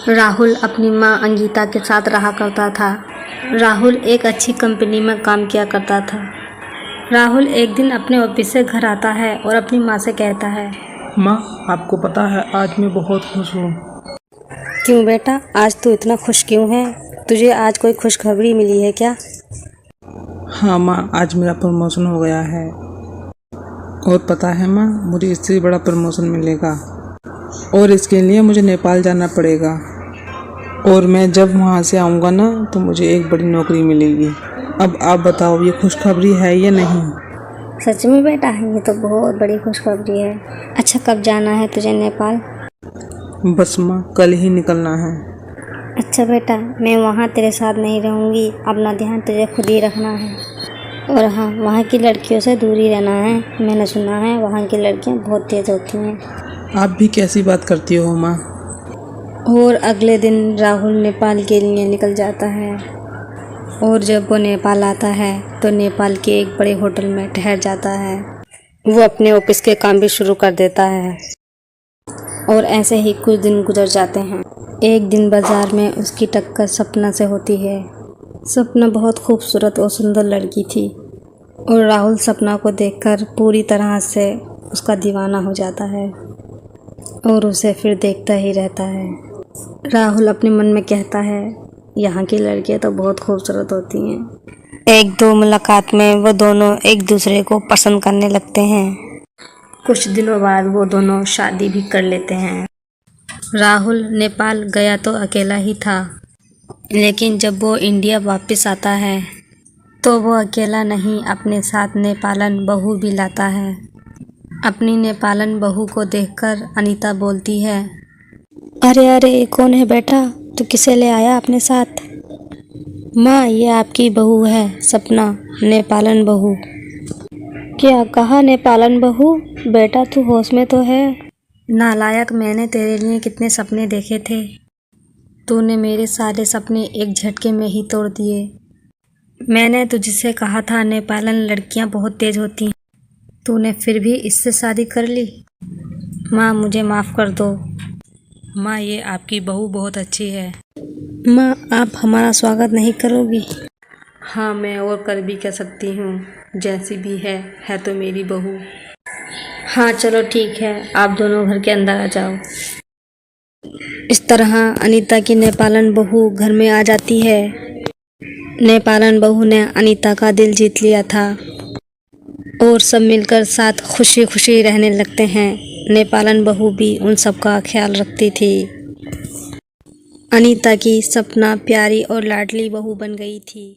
राहुल अपनी माँ अंगिता के साथ रहा करता था। राहुल एक अच्छी कंपनी में काम किया करता था। राहुल एक दिन अपने ऑफिस से घर आता है और अपनी माँ से कहता है, माँ, आपको पता है आज मैं बहुत खुश हूँ। क्यों बेटा, आज तू इतना खुश क्यों है? तुझे आज कोई खुशखबरी मिली है क्या? हाँ माँ, आज मेरा प्रमोशन हो गया है। और पता है माँ, मुझे इससे बड़ा प्रमोशन मिलेगा और इसके लिए मुझे नेपाल जाना पड़ेगा। और मैं जब वहाँ से आऊँगा ना तो मुझे एक बड़ी नौकरी मिलेगी। अब आप बताओ, ये खुशखबरी है या नहीं? सच में बेटा, ये तो बहुत बड़ी खुशखबरी है। अच्छा, कब जाना है तुझे नेपाल? बस माँ, कल ही निकलना है। अच्छा बेटा, मैं वहाँ तेरे साथ नहीं रहूँगी। अपना ध्यान तुझे खुद ही रखना है। और हाँ, वहाँ की लड़कियों से दूर ही रहना है। मैंने सुना है वहाँ की लड़कियाँ बहुत तेज़ होती हैं। आप भी कैसी बात करती हो माँ? और अगले दिन राहुल नेपाल के लिए निकल जाता है। और जब वो नेपाल आता है तो नेपाल के एक बड़े होटल में ठहर जाता है। वो अपने ऑफिस के काम भी शुरू कर देता है। और ऐसे ही कुछ दिन गुजर जाते हैं। एक दिन बाजार में उसकी टक्कर सपना से होती है। सपना बहुत खूबसूरत और सुंदर लड़की थी और राहुल सपना को देखकर पूरी तरह से उसका दीवाना हो जाता है और उसे फिर देखता ही रहता है। राहुल अपने मन में कहता है, यहाँ की लड़कियाँ तो बहुत खूबसूरत होती हैं। एक दो मुलाकात में वो दोनों एक दूसरे को पसंद करने लगते हैं। कुछ दिनों बाद वो दोनों शादी भी कर लेते हैं। राहुल नेपाल गया तो अकेला ही था, लेकिन जब वो इंडिया वापस आता है तो वो अकेला नहीं, अपने साथ नेपालन बहू भी लाता है। अपनी नेपालन बहू को देखकर अनीता बोलती है, अरे अरे, कौन है बेटा? तू किसे ले आया अपने साथ? माँ, ये आपकी बहू है सपना, नेपालन बहू। क्या कहा नेपालन बहू? बेटा तू होश में तो है? नालायक, मैंने तेरे लिए कितने सपने देखे थे। तूने मेरे सारे सपने एक झटके में ही तोड़ दिए। मैंने तुझसे कहा था नेपालन लड़कियां बहुत तेज होती हैं, तूने फिर भी इससे शादी कर ली। माँ, मुझे माफ़ कर दो। माँ, ये आपकी बहू बहुत अच्छी है। माँ, आप हमारा स्वागत नहीं करोगी? हाँ, मैं और कर भी कह सकती हूँ। जैसी भी है तो मेरी बहू। हाँ चलो ठीक है, आप दोनों घर के अंदर आ जाओ। इस तरह अनीता की नेपालन बहू घर में आ जाती है। नेपालन बहू ने अनीता का दिल जीत लिया था और सब मिलकर साथ खुशी खुशी रहने लगते हैं। नेपालन बहू भी उन सब का ख्याल रखती थी। अनीता की सपना प्यारी और लाडली बहू बन गई थी।